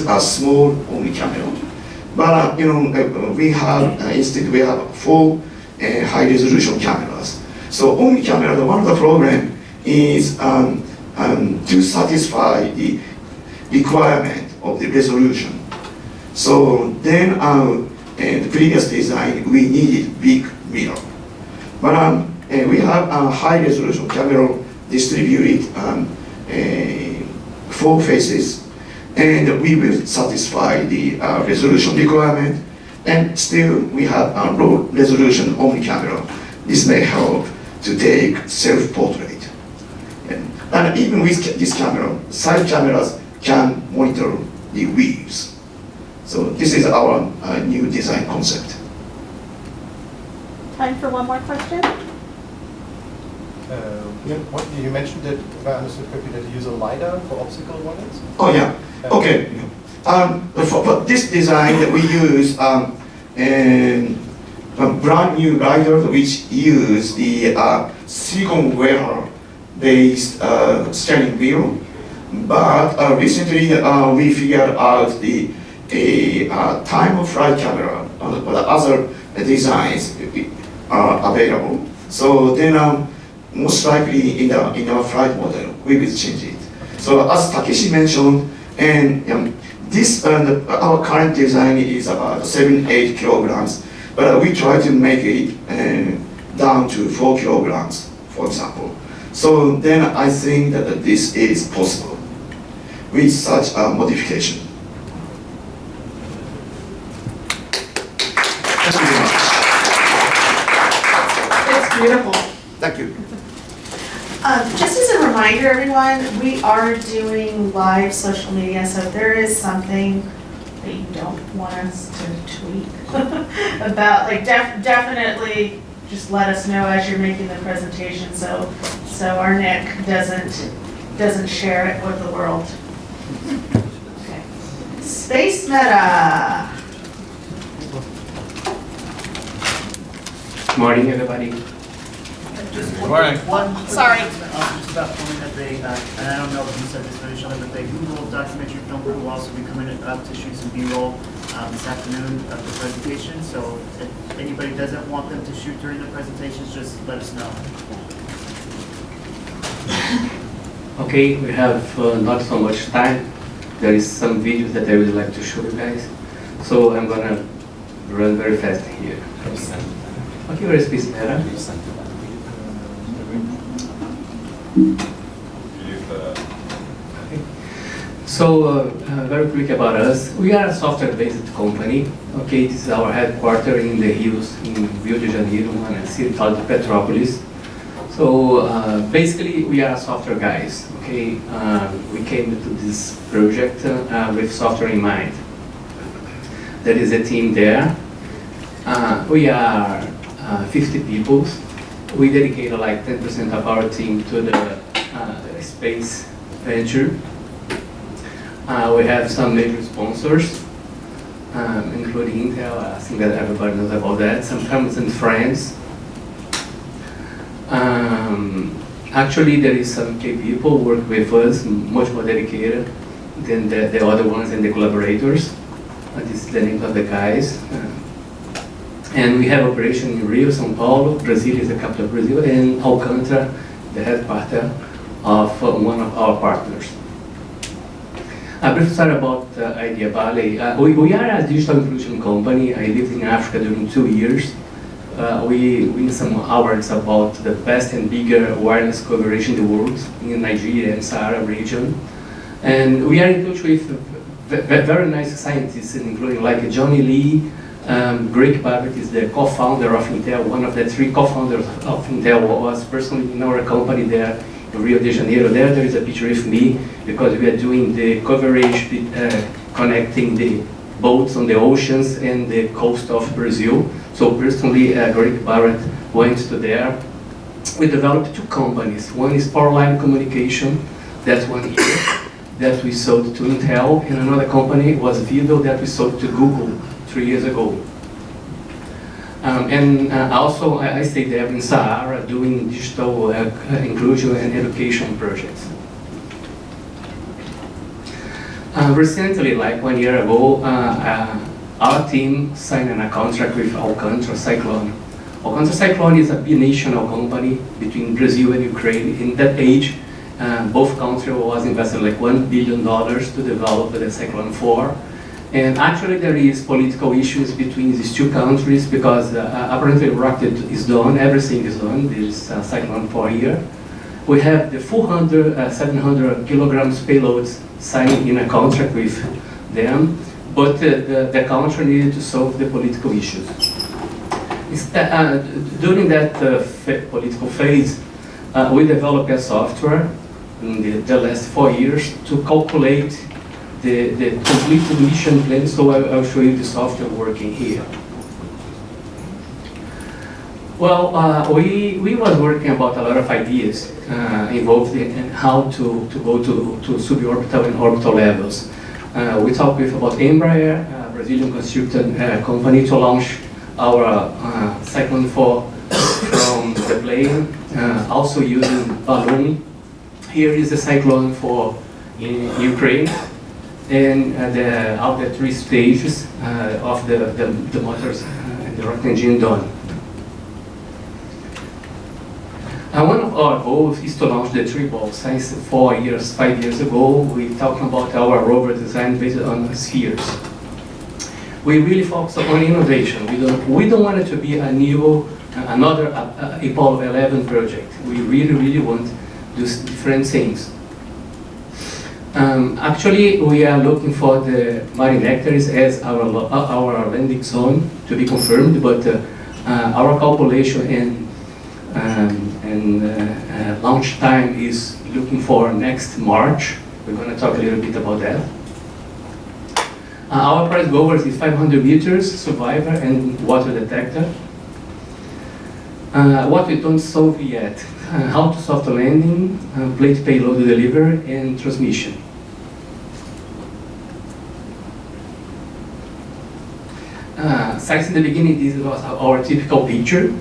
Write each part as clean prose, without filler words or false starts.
a small only camera. But we have instead we have 4 high resolution cameras. So only camera, one of the problem is to satisfy the requirement of the resolution. So then in the previous design we needed big mirror. But we have a high resolution camera distributed 4 faces, and we will satisfy the resolution requirement. And still we have a low resolution only camera. This may help to take self-portrait. And even with this camera, side cameras can monitor the wheels. So this is our new design concept. Time for one more question. You mentioned that, if I understood correctly, that you use a LiDAR for obstacle warnings? Oh yeah, okay. For this design, we use a brand new LiDAR which use the silicon wafer-based steering wheel. But recently we figured out the time of flight camera or the other designs are available. So then most likely in our flight model we will change it. So as Takeshi mentioned, and this our current design is about 7-8 kilograms, but we try to make it down to 4 kilograms, for example. So then I think that this is possible with such a modification. Thank you very much. It's beautiful. Thank you. Just as a reminder, everyone, we are doing live social media, so if there is something that you don't want us to tweet about, like definitely just let us know as you're making the presentation, so our Nick doesn't share it with the world. Okay. SpaceMETA. Good morning, everybody. Just Morning. one Sorry. just about filming that they, and I don't know if you said this very shortly, but the Google documentary film crew will also be coming up to shoot some B-roll this afternoon of the presentation. So if anybody doesn't want them to shoot during the presentations, just let us know. Okay, we have not so much time. There is some videos that I would like to show you guys. So I'm gonna run very fast here. Okay, where is SpaceMETA? So very quick about us. We are a software-based company. Okay, this is our headquarters in the hills in Rio de Janeiro, in a city called Petrópolis. So basically, we are software guys. Okay, we came to this project with software in mind. There is a team there. We are 50 people. We dedicate like 10% of our team to the space venture. We have some major sponsors, including Intel. I think that everybody knows about that. Some family and friends. Actually, there is some key people work with us, much more dedicated than the other ones and the collaborators. This is the name of the guys. And we have operation in Rio, São Paulo, Brazil is the capital of Brazil, and Alcântara, the headquarters of one of our partners. A brief story about Idea Valley. We are a digital inclusion company. I lived in Africa during 2 years. We win some awards about the best and bigger wireless coverage in the world, in Nigeria and Sahara region. And we are in touch with very nice scientists, including like Johnny Lee. Greg Babbitt is the co-founder of Intel. One of the 3 co-founders of Intel was personally in our company there in Rio de Janeiro. There is a picture of me because we are doing the coverage connecting the boats on the oceans and the coast of Brazil. So personally, Greg Barrett went to there. We developed 2 companies. One is Powerline Communication, that's 1 year, that we sold to Intel, and another company was Vido that we sold to Google 3 years ago. Also, I stayed there in Sahara doing digital inclusion and education projects. Recently, like 1 year ago, our team signed a contract with Alcântara Cyclone. Alcântara Cyclone is a binational company between Brazil and Ukraine. In that age, both countries was invested like $1 billion to develop the Cyclone 4. And actually there is political issues between these two countries because apparently rocket is done, everything is done, there is Cyclone 4 here. We have the 700 kilograms payloads signed in a contract with them, but the country needed to solve the political issues. During that political phase, we developed a software in the last 4 years to calculate the complete mission plan, so I'll show you the software working here. Well, we was working about a lot of ideas involved in how to go to suborbital and orbital levels. We talked with about Embraer, a Brazilian construction company, to launch our Cyclone 4 from the plane, also using balloon. Here is the Cyclone 4 in Ukraine, and all the 3 stages of the motors and the rocket engine done. One of our goals is to launch the 3 balls. Since 5 years ago, we talked about our rover design based on spheres. We really focus on innovation. We don't want it to be another Apollo 11 project. We really want to do different things. Actually, we are looking for the Marinectaries as our landing zone to be confirmed, but our calculation and launch time is looking for next March. We're going to talk a little bit about that. Our prize goal is 500 meters, survivor and water detector. What we don't solve yet, how to soft landing, plate payload delivery, and transmission. Since in the beginning, this was our typical picture.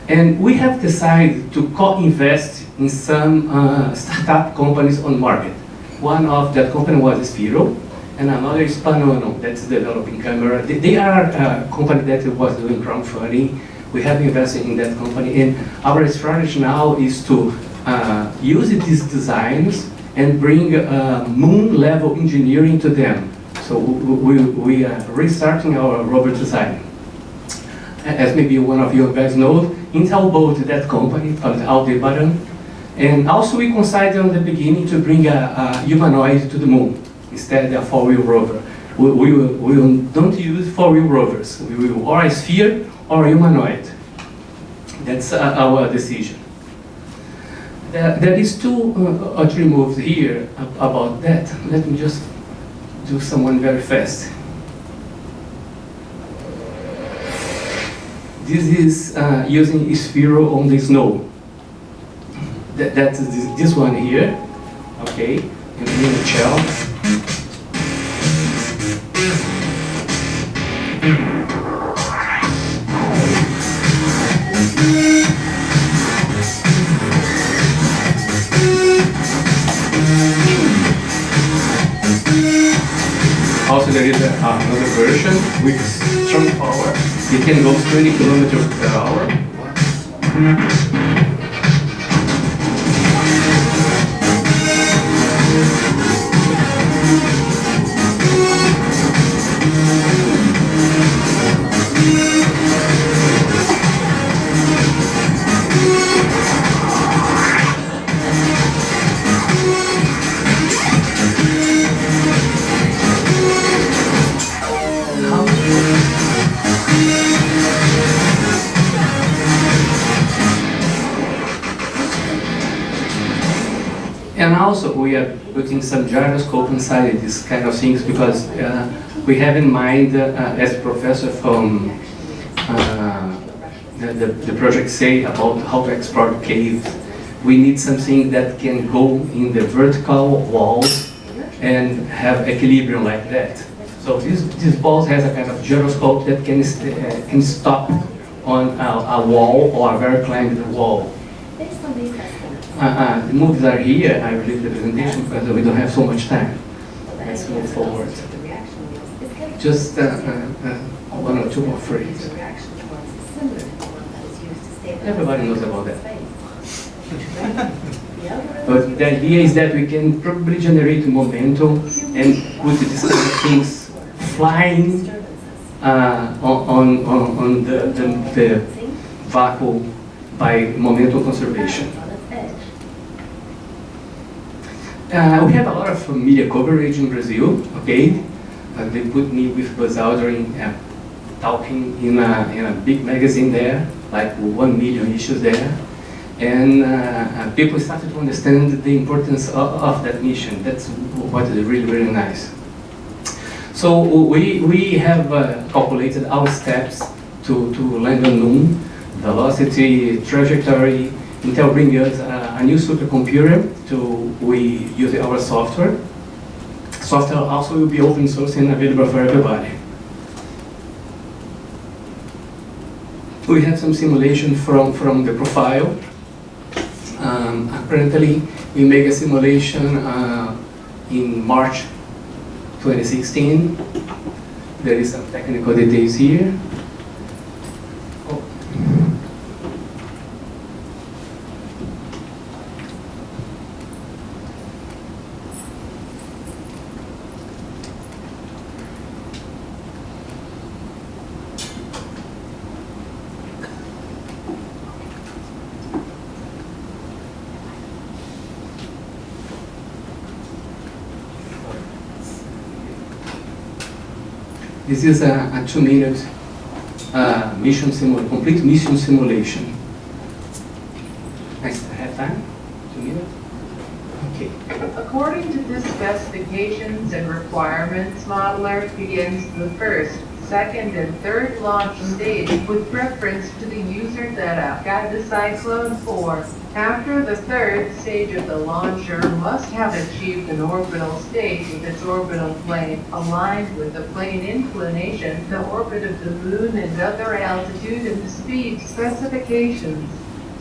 And we have decided to co-invest in some startup companies on market. One of that company was Sphero, and another is Panono, that's developing camera. They are a company that was doing crowdfunding. We have invested in that company, and our strategy now is to use these designs and bring moon-level engineering to them. So we are restarting our rover design. As maybe one of you guys know, Intel bought that company called Aldebaran, and also we considered on the beginning to bring a humanoid to the moon instead of a 4-wheel rover. We don't use 4-wheel rovers. We will or a sphere or a humanoid. That's our decision. There is 2 or 3 moves here about that. Let me just do someone very fast. This is using Sphero on the snow. That's this one here. Okay, in a shell. Also, there is another version with strong power. It can go 20 kilometers per hour. And also we are putting some gyroscope inside these kind of things because we have in mind, as a professor from the project say about how to explore caves, we need something that can go in the vertical walls and have equilibrium like that. So this ball has a kind of gyroscope that can stop on a wall or a very climbed wall. The movies are here. I will leave the presentation because we don't have so much time. Let's move forward. Just one or two more phrases. Everybody knows about that. But the idea is that we can probably generate momentum and put these kind of things flying on the vacuum by momentum conservation. We have a lot of media coverage in Brazil, okay? They put me with Buzz Aldrin talking in a big magazine there, like 1 million issues there. And people started to understand the importance of that mission. That's what is really, really nice. So we have calculated our steps to land on Moon, velocity, trajectory. Intel bring us a new supercomputer we use our software. Software also will be open source and available for everybody. We have some simulation from the profile. Apparently, we make a simulation in March 2016. There is some technical details here. Oh. This is a 2-minute complete mission simulation. I still have time? 2 minutes? Okay. According to the specifications and requirements, modeler begins the first, second, and third launch stage with reference to the user setup. Got the Cyclone 4. After the third stage of the launcher must have achieved an orbital state with its orbital plane aligned with the plane inclination, the orbit of the Moon, and other altitude and speed specifications.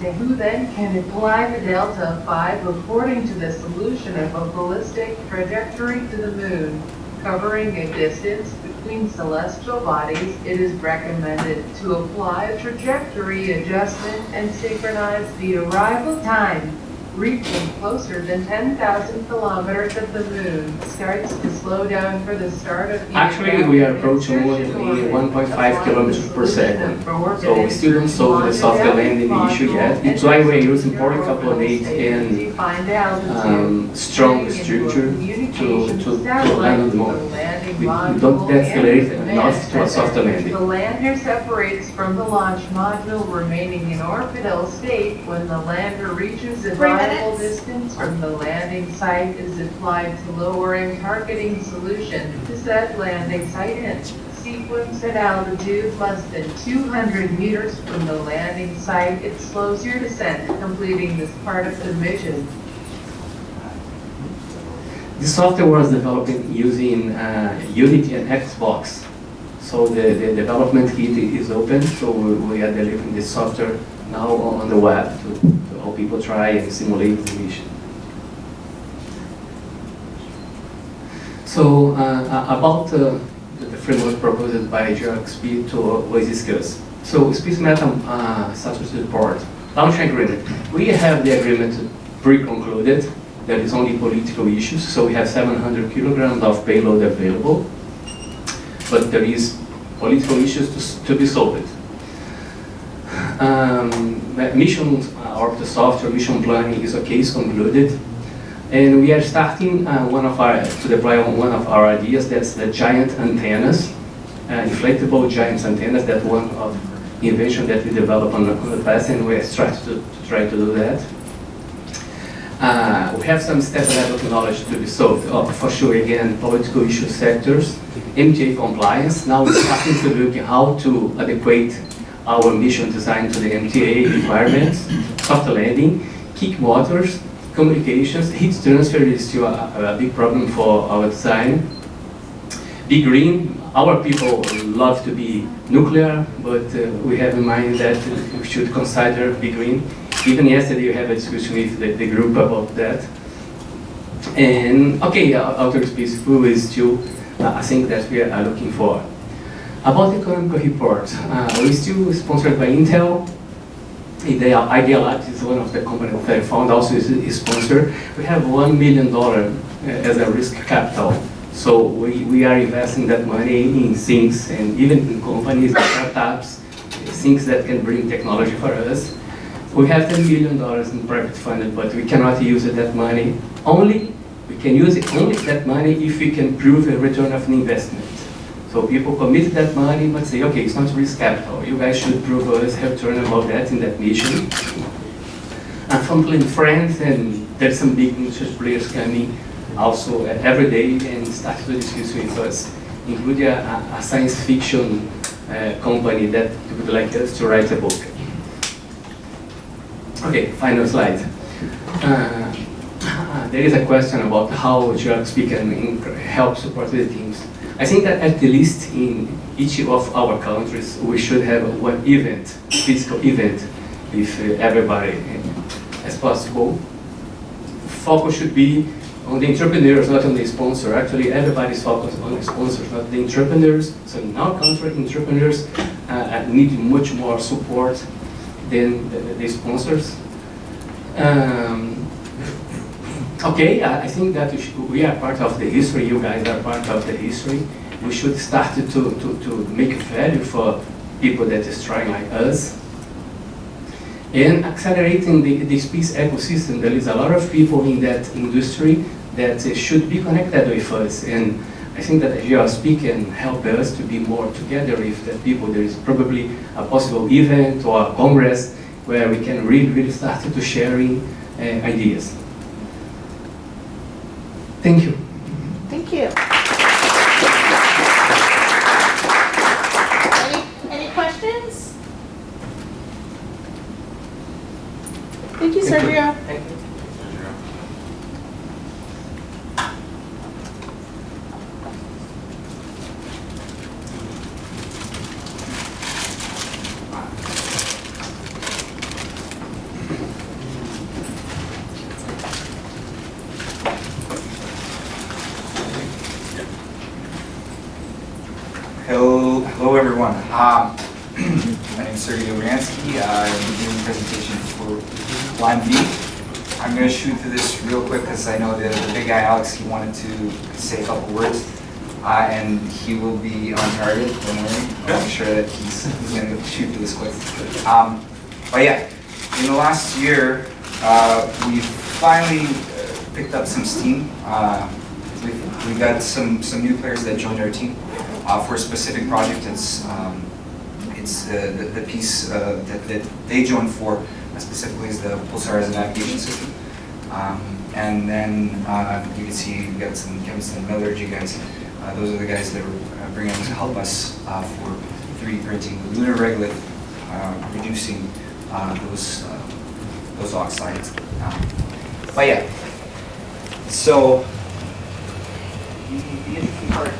Who then can apply the delta 5 according to the solution of a ballistic trajectory to the Moon. Covering a distance between celestial bodies, it is recommended to apply a trajectory adjustment and synchronize the arrival time. Reaching closer than 10,000 kilometers of the Moon starts to slow down for the start of the Actually, we are approaching more than 1.5 kilometers per second. So we still don't solve the soft landing issue yet. It's why we're using polycarbonate and strong structure to land on the Moon. We don't accelerate enough to a soft landing. The lander separates from the launch module, remaining in orbital state when the lander reaches a viable distance from the landing site is applied to lowering targeting solution to set landing site in. Sequence at altitude less than 200 meters from the landing site, it slows your descent, completing this part of the mission. The software was developed using Unity and Xbox. So the development kit is open, so we are delivering the software now on the web to help people try and simulate the mission. So about the framework proposed by GLXP to discuss. So SpaceMETA status report, launch agreement. We have the agreement pre-concluded. There is only political issues, so we have 700 kilograms of payload available, but there is political issues to be solved. Mission or the software mission planning is okay, is concluded, and we are starting to deploy one of our ideas. That's the giant antennas, inflatable giant antennas. That's one of the invention that we developed on the past, and we are try to do that. We have some step-level knowledge to be solved. For sure, again, political issue sectors, MTA compliance. Now we're starting to look at how to adequate our mission design to the MTA requirements, soft landing, kick motors, communications, heat transfer is still a big problem for our design. Be green, our people love to be nuclear, but we have in mind that we should consider be green. Even yesterday we had a discussion with the group about that. And okay, outer space fuel is still a thing that we are looking for. About the economic report, we're still sponsored by Intel. Idea Labs is one of the companies that I found also is sponsored. We have $1 million as a risk capital. So we are investing that money in things and even in companies, startups, things that can bring technology for us. We have $10 million in private funded, but we cannot use that money. We can use only that money if we can prove a return of an investment. So people commit that money, but say, okay, it's not risk capital. You guys should prove us a return about that in that mission. I'm from France, and there's some big industry players coming also every day and start to discuss with us, including a science fiction company that would like us to write a book. Okay, final slide. There is a question about how GLXP can help support the teams. I think that at the least in each of our countries, we should have one event, physical event, with everybody as possible. Focus should be on the entrepreneurs, not on the sponsor. Actually, everybody's focused on the sponsors, not the entrepreneurs. So in our country, entrepreneurs need much more support than the sponsors. Okay, I think that we are part of the history, you guys are part of the history. We should start to make value for people that is trying like us. And accelerating the space ecosystem, there is a lot of people in that industry that should be connected with us. And I think that GLXP can help us to be more together with the people. There is probably a possible event or a congress where we can really start to sharing ideas. Thank you. Thank you. Any questions? Thank you, Sergio. Thank you. Hello everyone. My name is Sergio. I'm doing a presentation for Line B. I'm going to shoot through this real quick because I know the big guy Alex, he wanted to say a couple words. And he will be on target, don't worry. I'll make sure that he's going to shoot through this quick. But yeah, in the last year, we finally picked up some steam. We got some new players that joined our team. For a specific project, it's the piece that they joined for specifically is the Pulsar as a navigation system. And then you can see we got some chemists and metallurgy guys. Those are the guys that are bringing to help us for 3D printing the lunar regolith, reducing those oxides. But yeah, so the interesting part.